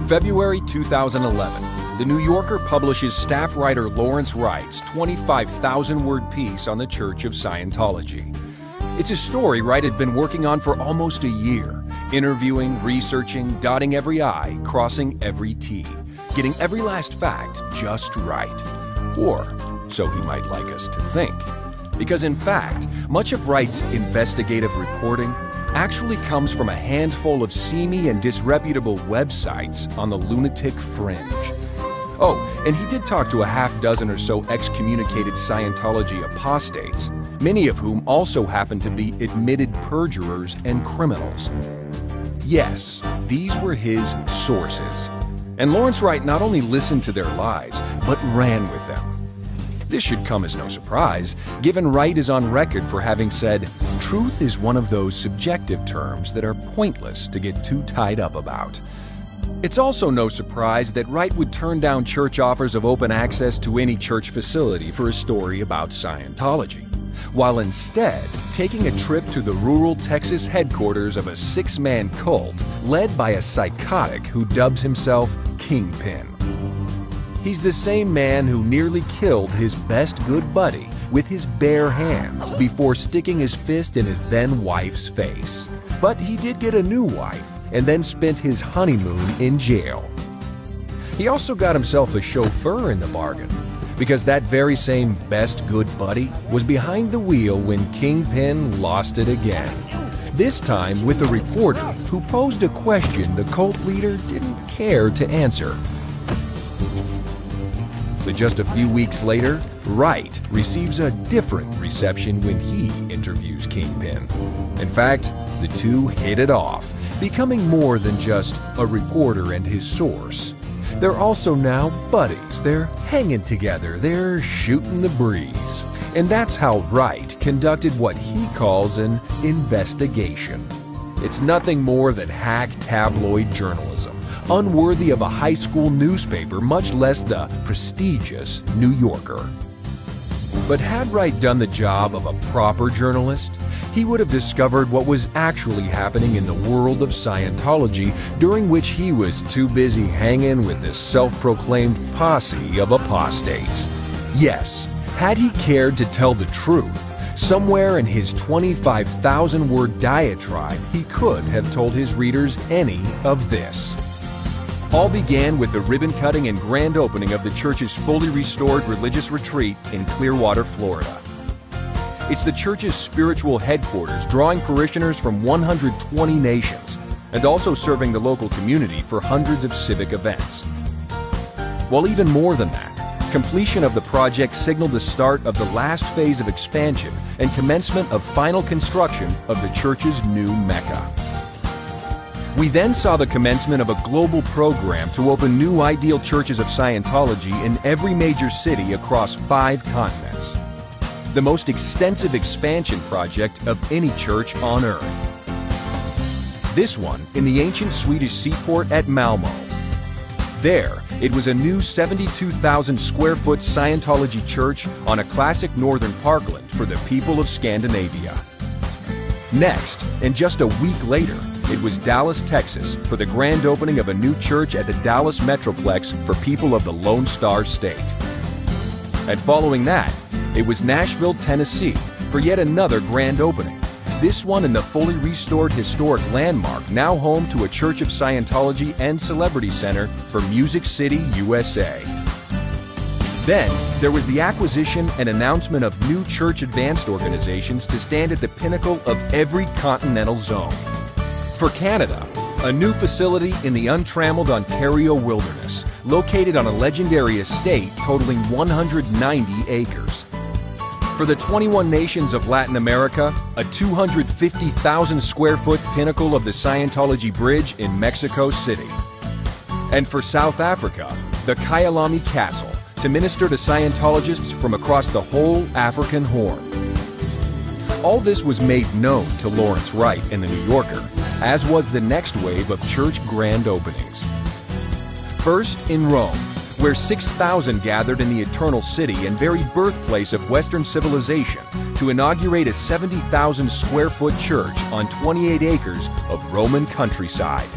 February 2011, The New Yorker publishes staff writer Lawrence Wright's 25,000-word piece on the Church of Scientology. It's a story Wright had been working on for almost a year, interviewing, researching, dotting every I, crossing every T, getting every last fact just right. Or so he might like us to think. Because in fact, much of Wright's investigative reporting actually comes from a handful of seamy and disreputable websites on the lunatic fringe. Oh, and he did talk to a half dozen or so excommunicated Scientology apostates, many of whom also happen to be admitted perjurers and criminals. Yes, these were his sources. And Lawrence Wright not only listened to their lies, but ran with them. This should come as no surprise, given Wright is on record for having said, "Truth is one of those subjective terms that are pointless to get too tied up about." It's also no surprise that Wright would turn down church offers of open access to any church facility for a story about Scientology, while instead taking a trip to the rural Texas headquarters of a six-man cult led by a psychotic who dubs himself Kingpin. He's the same man who nearly killed his best good buddy with his bare hands before sticking his fist in his then-wife's face. But he did get a new wife and then spent his honeymoon in jail. He also got himself a chauffeur in the bargain, because that very same best good buddy was behind the wheel when Kingpin lost it again. This time with a reporter who posed a question the cult leader didn't care to answer. But just a few weeks later, Wright receives a different reception when he interviews Kingpin. In fact, the two hit it off, becoming more than just a reporter and his source. They're also now buddies. They're hanging together. They're shooting the breeze. And that's how Wright conducted what he calls an investigation. It's nothing more than hack tabloid journalism, unworthy of a high school newspaper, much less the prestigious New Yorker. But had Wright done the job of a proper journalist, he would have discovered what was actually happening in the world of Scientology, during which he was too busy hanging with the self-proclaimed posse of apostates. Yes, had he cared to tell the truth, somewhere in his 25,000-word diatribe, he could have told his readers any of this. All began with the ribbon-cutting and grand opening of the church's fully restored religious retreat in Clearwater, Florida. It's the church's spiritual headquarters, drawing parishioners from 120 nations, and also serving the local community for hundreds of civic events. While even more than that, completion of the project signaled the start of the last phase of expansion and commencement of final construction of the church's new Mecca. We then saw the commencement of a global program to open new ideal churches of Scientology in every major city across 5 continents. The most extensive expansion project of any church on earth. This one in the ancient Swedish seaport at Malmö. There, it was a new 72,000 square foot Scientology church on a classic northern parkland for the people of Scandinavia. Next, and just a week later, it was Dallas, Texas, for the grand opening of a new church at the Dallas Metroplex for people of the Lone Star State. And following that, it was Nashville, Tennessee, for yet another grand opening. This one in the fully restored historic landmark, now home to a Church of Scientology and Celebrity Center for Music City, USA. Then, there was the acquisition and announcement of new church advanced organizations to stand at the pinnacle of every continental zone. For Canada, a new facility in the untrammeled Ontario wilderness, located on a legendary estate totaling 190 acres. For the 21 nations of Latin America, a 250,000 square foot pinnacle of the Scientology Bridge in Mexico City. And for South Africa, the Kyalami Castle, to minister to Scientologists from across the whole African Horn. All this was made known to Lawrence Wright in the New Yorker, as was the next wave of church grand openings. First in Rome, where 6,000 gathered in the Eternal City and very birthplace of Western civilization to inaugurate a 70,000 square foot church on 28 acres of Roman countryside.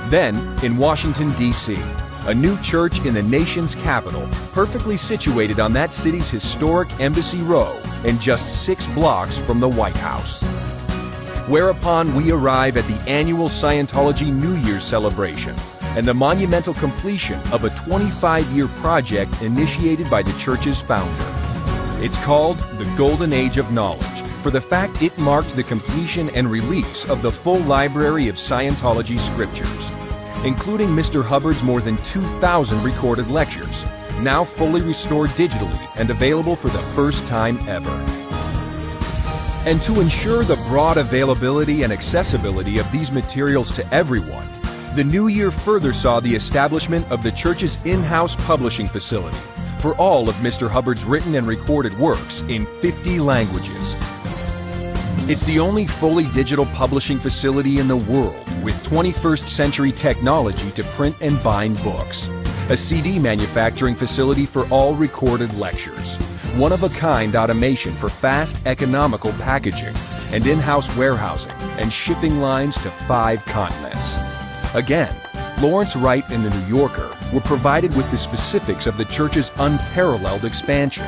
Then, in Washington, D.C., a new church in the nation's capital, perfectly situated on that city's historic Embassy Row and just 6 blocks from the White House. Whereupon we arrive at the annual Scientology New Year's celebration and the monumental completion of a 25-year project initiated by the church's founder. It's called the Golden Age of Knowledge for the fact it marked the completion and release of the full library of Scientology scriptures, including Mr. Hubbard's more than 2,000 recorded lectures, now fully restored digitally and available for the first time ever. And to ensure the broad availability and accessibility of these materials to everyone, the new year further saw the establishment of the church's in-house publishing facility for all of Mr. Hubbard's written and recorded works in 50 languages. It's the only fully digital publishing facility in the world with 21st century technology to print and bind books, a CD manufacturing facility for all recorded lectures, one-of-a-kind automation for fast, economical packaging, and in-house warehousing and shipping lines to 5 continents. Again, Lawrence Wright and the New Yorker were provided with the specifics of the church's unparalleled expansion,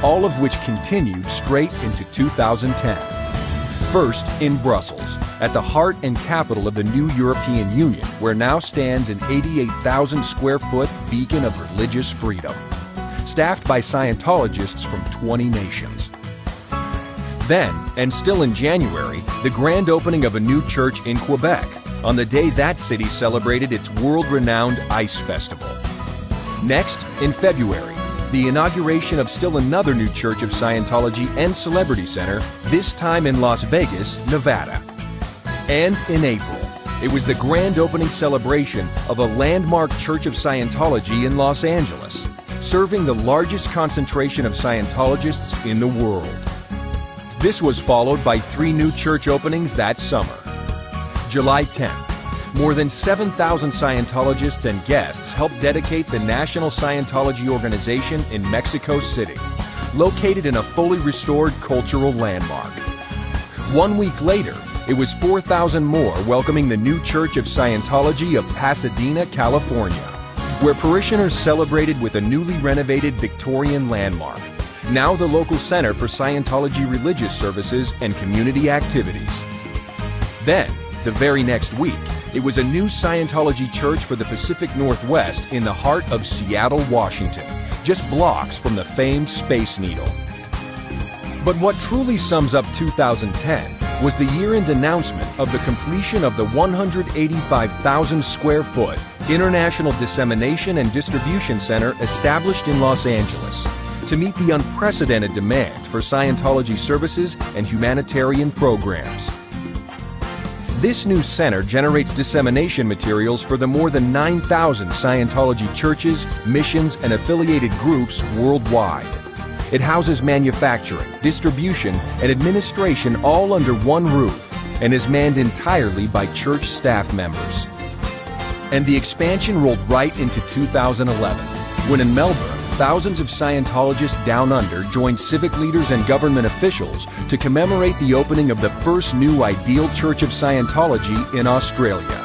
all of which continued straight into 2010. First, in Brussels, at the heart and capital of the new European Union, where now stands an 88,000 square foot beacon of religious freedom, staffed by Scientologists from 20 nations. Then, and still in January, the grand opening of a new church in Quebec, on the day that city celebrated its world-renowned Ice Festival. Next, in February, the inauguration of still another new church of Scientology and Celebrity Center, this time in Las Vegas, Nevada. And in April, it was the grand opening celebration of a landmark Church of Scientology in Los Angeles, serving the largest concentration of Scientologists in the world. This was followed by 3 new church openings that summer. July 10th, more than 7,000 Scientologists and guests helped dedicate the National Scientology Organization in Mexico City, located in a fully restored cultural landmark. 1 week later, it was 4,000 more welcoming the new Church of Scientology of Pasadena, California, where parishioners celebrated with a newly renovated Victorian landmark, now the local center for Scientology religious services and community activities. Then, the very next week, it was a new Scientology church for the Pacific Northwest in the heart of Seattle, Washington, just blocks from the famed Space Needle. But what truly sums up 2010 was the year-end announcement of the completion of the 185,000 square foot International Dissemination and Distribution Center established in Los Angeles to meet the unprecedented demand for Scientology services and humanitarian programs. This new center generates dissemination materials for the more than 9,000 Scientology churches, missions, and affiliated groups worldwide. It houses manufacturing, distribution, and administration all under one roof and is manned entirely by church staff members. And the expansion rolled right into 2011, when in Melbourne, thousands of Scientologists down under joined civic leaders and government officials to commemorate the opening of the first new ideal Church of Scientology in Australia.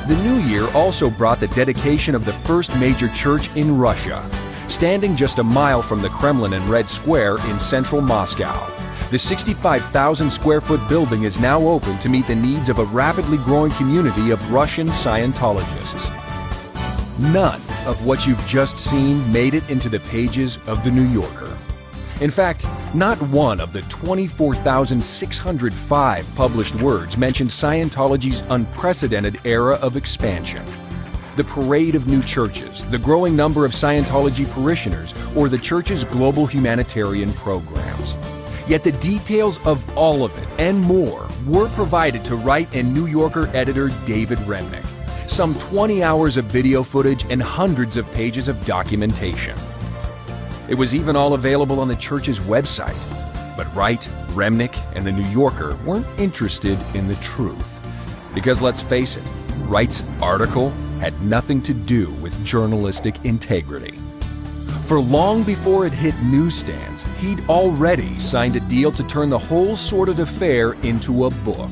The new year also brought the dedication of the first major church in Russia, standing just a mile from the Kremlin and Red Square in central Moscow. The 65,000 square foot building is now open to meet the needs of a rapidly growing community of Russian Scientologists. None of what you've just seen made it into the pages of the New Yorker. In fact, not one of the 24,605 published words mentioned Scientology's unprecedented era of expansion. The parade of new churches, the growing number of Scientology parishioners, or the church's global humanitarian programs. Yet the details of all of it and more were provided to Wright and New Yorker editor David Remnick. Some 20 hours of video footage and hundreds of pages of documentation. It was even all available on the church's website. But Wright, Remnick, and the New Yorker weren't interested in the truth. Because let's face it, Wright's article had nothing to do with journalistic integrity. For long before it hit newsstands, he'd already signed a deal to turn the whole sordid affair into a book.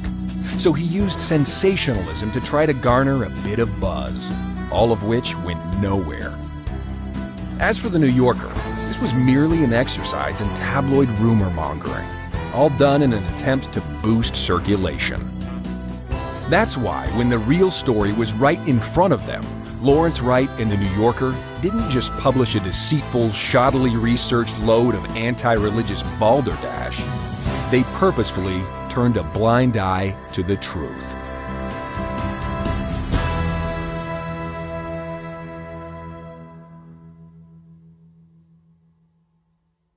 So he used sensationalism to try to garner a bit of buzz, all of which went nowhere. As for the New Yorker, this was merely an exercise in tabloid rumor mongering, all done in an attempt to boost circulation. That's why, when the real story was right in front of them, Lawrence Wright and the New Yorker didn't just publish a deceitful, shoddily researched load of anti-religious balderdash. They purposefully turned a blind eye to the truth.